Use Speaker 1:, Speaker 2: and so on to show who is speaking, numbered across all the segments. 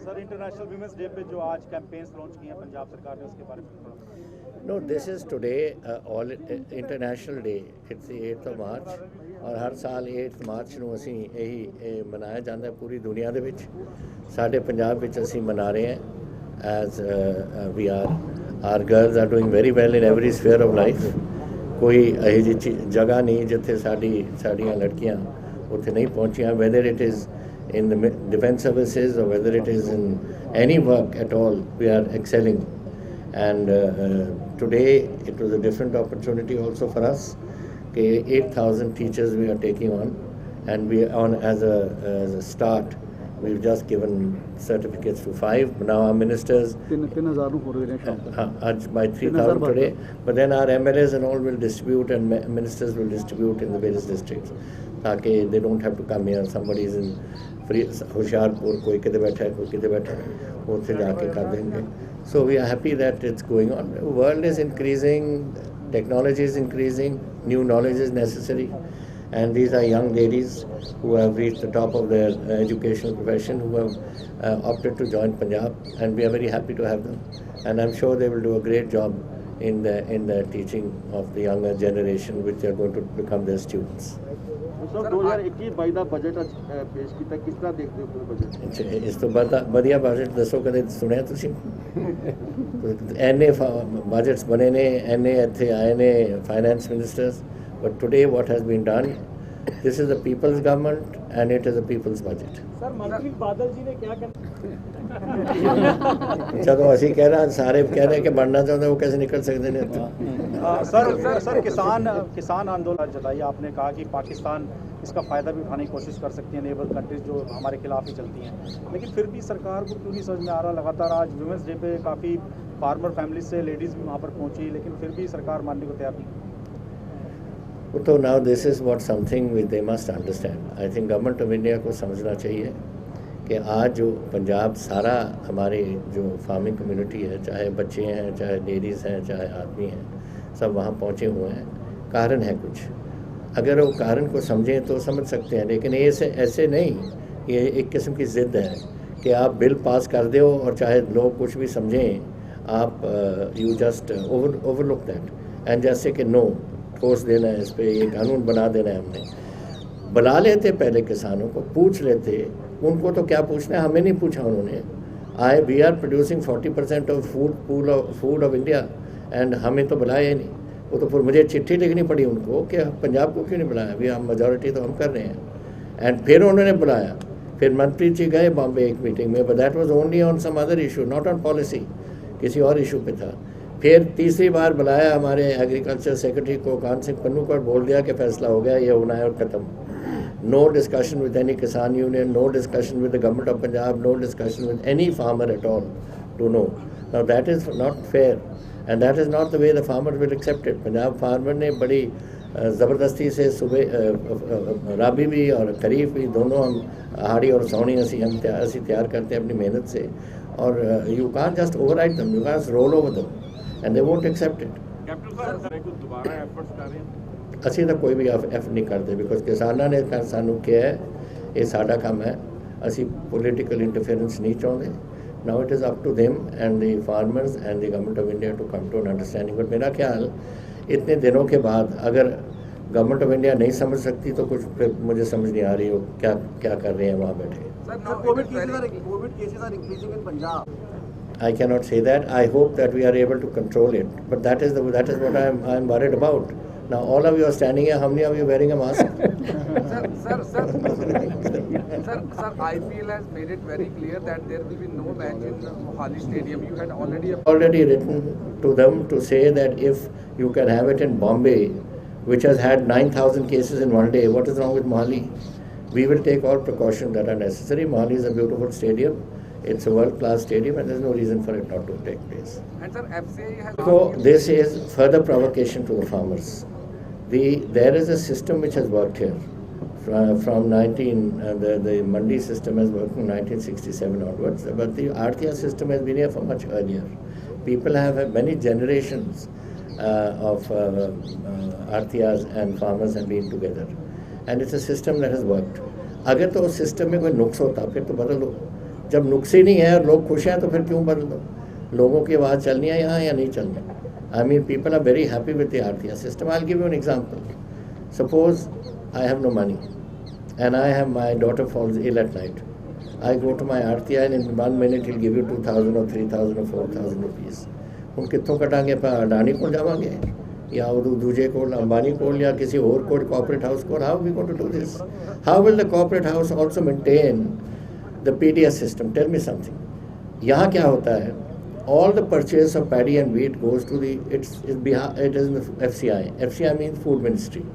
Speaker 1: Sir international women's day पे जो आज कैंपेन्स लॉन्च किए हैं पंजाब सरकार ने, उसके बारे में थोड़ा
Speaker 2: No, this is today all international day. It's the 8th of March और हर साल 8th March ਨੂੰ ਅਸੀਂ ਇਹੀ ਮਨਾਇਆ ਜਾਂਦਾ ਪੂਰੀ ਦੁਨੀਆ ਦੇ ਵਿੱਚ। ਸਾਡੇ ਪੰਜਾਬ ਵਿੱਚ ਅਸੀਂ ਮਨਾ ਰਹੇ ਹਾਂ as we are our girls are doing very well in every sphere of life. ਕੋਈ ਇਹੋ ਜਿਹੀ ਜਗ੍ਹਾ ਨਹੀਂ ਜਿੱਥੇ ਸਾਡੀਆਂ ਲੜਕੀਆਂ ਉੱਥੇ ਨਹੀਂ ਪਹੁੰਚੀਆਂ, whether it is in the defense services or whether it is in any work at all, we are excelling. And today it was a different opportunity also for us. 8,000 teachers we are taking on, and we on as a start we've just given certificates to 5. Now our ministers
Speaker 3: 3,000 हो रहे हैं
Speaker 2: by 3,000 today, but then our MLAs and all will distribute, and ministers will distribute in the various districts, ताकि they don't have to come here. Somebody is in Hoshiarpur, कोई किधर बैठा है, कोई किधर बैठा है, उनसे जाके कर देंगे. So we are happy that it's going on. The world is increasing, technology is increasing, new knowledge is necessary, and these are young ladies who have reached the top of their educational profession, who have opted to join Punjab, and we are very happy to have them. And I'm sure they will do a great job in the teaching of the younger generation, which are going to become their students.
Speaker 3: Sir 2021-22 the budget ਪੇਸ਼ ਕੀਤਾ, ਕਿਸ ਤਰ੍ਹਾਂ ਦੇਖਦੇ ਹੋ ਤੁਸੀਂ budget?
Speaker 2: ਇਸ ਤੋਂ ਵਧੀਆ ਬਜਟ ਦੱਸੋ, ਕਦੇ ਸੁਣਿਆ ਤੁਸੀਂ? ਐਨੇ ਬਜਟਸ ਬਣੇ ਨੇ, ਐਨੇ ਇੱਥੇ ਆਏ ਨੇ finance ministers, but today what has been done, this is the people's government and it is a people's budget.
Speaker 1: Sir मंत्री बादल जी ने क्या
Speaker 2: ਜਦੋਂ ਅਸੀਂ ਕਹਿ ਰਹੇ ਸਾਰੇ ਕਹਿ ਰਹੇ कि बनना चाहते हैं, वो कैसे निकल सकते हैं?
Speaker 1: सर किसान आंदोलन जताई आपने, कहा कि पाकिस्तान इसका फ़ायदा भी उठाने की कोशिश कर सकती है, नेबर कंट्रीज जो हमारे खिलाफ ही चलती हैं, लेकिन फिर भी सरकार को क्यों नहीं समझ में आ रहा? लगातार आज वुमेंस डे पे काफ़ी फार्मर फैमिली से लेडीज़ भी वहाँ पर पहुँची, लेकिन फिर भी सरकार मानने को तैयार नहीं।
Speaker 2: तो now this is what something which they must understand. I think government of India को समझना चाहिए कि आज जो पंजाब सारा हमारे जो फार्मिंग कम्युनिटी है, चाहे बच्चे हैं, चाहे लेडीज़ हैं, चाहे आदमी हैं, सब वहाँ पहुँचे हुए हैं. कारण है कुछ, अगर वो कारण को समझें तो समझ सकते हैं, लेकिन ऐसे नहीं. ये एक किस्म की ज़िद है कि आप बिल पास कर दो और चाहे लोग कुछ भी समझें, आप you just overlook that and जैसे कि नो ठोस देना है, इस पर ये कानून बना देना है. हमने बुला लेते पहले किसानों को, पूछ लेते, उनको तो क्या पूछना है, हमें नहीं पूछा उन्होंने. We are producing 40% of food of India, and हमें तो बुलाया ही नहीं. वो तो फिर मुझे चिट्ठी लिखनी पड़ी उनको कि पंजाब को क्यों नहीं बुलाया, अभी हम मेजॉरिटी तो हम कर रहे हैं. एंड फिर उन्होंने बुलाया, फिर मंत्री जी गए बॉम्बे एक मीटिंग में, but that was only on some other issue, not on policy, किसी और इशू पे था. फिर तीसरी बार बुलाया हमारे एग्रीकल्चर सेक्रेटरी को, कान सिंह पन्नू को, बोल दिया कि फैसला हो गया, ये होना है और ख़त्म. No discussion with any Kisan union, no discussion with the government of Punjab, no discussion with any farmer at all to know. Now that is not fair, and that is not the way the farmer will accept it. Punjab farmer ने बड़ी ज़बरदस्ती से सुबह राबी भी और खरीफ भी दोनों हम हाड़ी और सौनी हम तैयार करते हैं अपनी मेहनत से, और you can't just override them, you can't roll over them, and they won't accept it.
Speaker 1: दोबारा एफर्ट्स कर रहे हैं?
Speaker 2: ਅਸੀਂ ਤਾਂ ਕੋਈ ਵੀ ਐਫਰਟ ਨਹੀਂ ਕਰਦੇ, ਬਿਕੋਜ਼ ਕਿਸਾਨਾਂ ਨੇ ਸਾਨੂੰ ਕਿਹਾ ਹੈ ਇਹ ਸਾਡਾ ਕੰਮ ਹੈ, ਅਸੀਂ ਪੋਲੀਟੀਕਲ ਇੰਟਰਫੇरेंस नहीं ਚਾਹੁੰਦੇ. Now it is up to them and the farmers and the government of India to come to an understanding. But मेरा ख्याल इतने दिनों के बाद अगर गवर्नमेंट ऑफ इंडिया नहीं समझ सकती तो कुछ फिर मुझे समझ नहीं आ रही हो क्या कर रहे हैं वहाँ बैठे.
Speaker 3: Covid cases are increasing in Punjab.
Speaker 2: I cannot say that. I hope that we are able to control it, but that is what I am worried about. Now all of you are standing here. How many of you are wearing a mask?
Speaker 4: Sir, IPL has made it very clear that there will be no match in Mohali Stadium. You had
Speaker 2: already written to them to say that if you can have it in Bombay, which has had 9,000 cases in one day, what is wrong with Mohali? We will take all precautions that are necessary. Mohali is a beautiful stadium. It's a world-class stadium, and there's no reason for it not to take place.
Speaker 4: And sir, FCI has.
Speaker 2: So this is further provocation to the farmers. There is a system which has worked here from the Mandi system has worked from 1967 onwards, but the Artiya system has been here for much earlier. People have had many generations of Artiyas and farmers have been together, and it's a system that has worked. अगर तो उस system में कोई नुक्स होता फिर तो बदल दो। जब नुक्स ही नहीं है और लोग खुश हैं तो फिर क्यों बदल दो? लोगों की आवाज़ चलनी है यहाँ या नहीं चलनी? I mean people are very happy with the RTI system. I will give you an example. Suppose I have no money and I have my daughter falls ill at night. I go to my RTI and in 1 minute he'll give you 2,000 or 3,000 or 4,000 rupees. हम कितों कटांगे? पर अडानी को जावांगे या दूजे को, अंबानी को या किसी और को, कॉर्पोरेट हाउस को? How we going to do this? How will the corporate house also maintain the PDS system? Tell me something. यहाँ क्या होता है? All the purchase of paddy and wheat goes to the it is in the FCI. FCI means Food Ministry.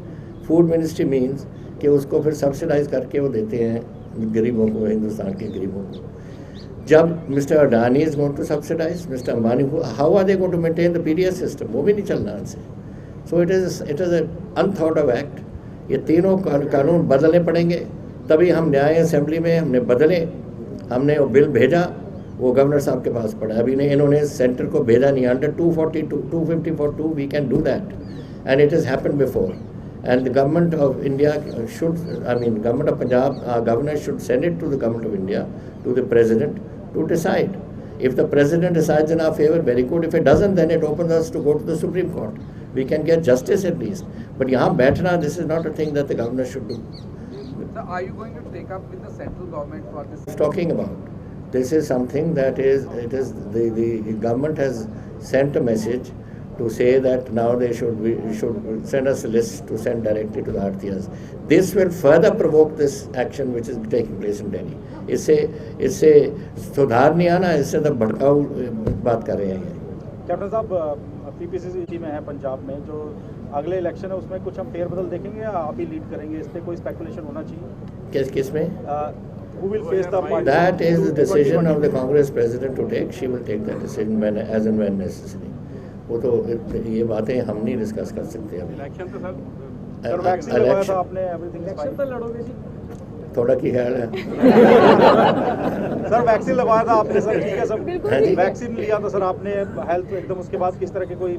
Speaker 2: Food Ministry means कि उसको फिर subsidise करके वो देते हैं गरीबों को, हिंदुस्तान के गरीबों को। जब mister Adani is going to subsidize, mister Ambani, how are they going to maintain the PDS system? वो भी नहीं चलना उनसे। So it is unthought of act. ये तीनों कानून बदलने पड़ेंगे, तभी हम न्याय असेंबली में हमने बदले, हमने वो बिल भेजा, वो गवर्नर साहब के पास पड़ा। अभी ने इन्होंने सेंटर को भेजा नहीं। Under 242, 254(2) we can do that and it has happened before. And the government of India should, government of Punjab, governor should send it to the government of India, to the president to decide. If the president decides in our favor, very good. If it doesn't, then it opens us to go to the Supreme Court. We can get justice at least. But यहाँ बैठना, this is not a thing that the governor should do.
Speaker 4: So are you going to take up with the central government for this?
Speaker 2: Talking about this is something that the government has sent a message to say that now they should send us a list to send directly to the RTIs. This will further provoke this action which is taking place in Delhi. इससे सुधार नहीं आना, इससे तो भड़काऊ बात कर रहे हैं।
Speaker 1: कैप्टन साहब, PPCC में है पंजाब में, जो अगले इलेक्शन है उसमें कुछ हम फेरबदल देखेंगे या आप ही लीड करेंगे? इस पर कोई स्पेकुलेशन होना चाहिए?
Speaker 2: किस में?
Speaker 1: Who will face the party?
Speaker 2: That is the decision of the Congress president to take. She will take that decision as and when necessary. वो तो ये बातें हम नहीं डिस्कस कर सकते अभी।
Speaker 1: इलेक्शन तो सर वैक्सीन लगवाया था आपने, एवरीथिंग इज फाइन। तो लड़ोगे जी? थोड़ा की ख्याल है। सर वैक्सीन लगवाया था आपने, सर ठीक है सर, वैक्सीन लिया था सर आपने, हेल्थ एकदम उसके बाद किस तरह के कोई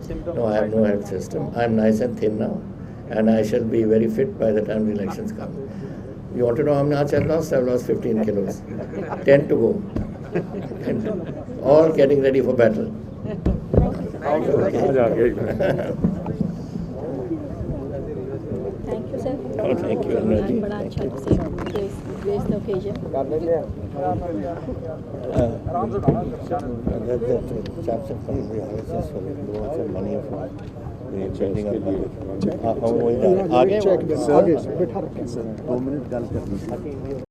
Speaker 1: symptom?
Speaker 2: No, I have no health system. I am nice and thin now and I shall be very fit by the time the elections come. You want to know हमने आज lost? I lost 15 kilos, 10 to go, all getting ready for battle.
Speaker 5: Thank you, sir.
Speaker 2: Oh, thank you, Anuj ji.
Speaker 5: बड़ा अच्छा से grace the occasion.
Speaker 2: Chapter from the RSS for the loans and money for the building of the. आगे बैठा रखें sir, 2 minute गल करनी।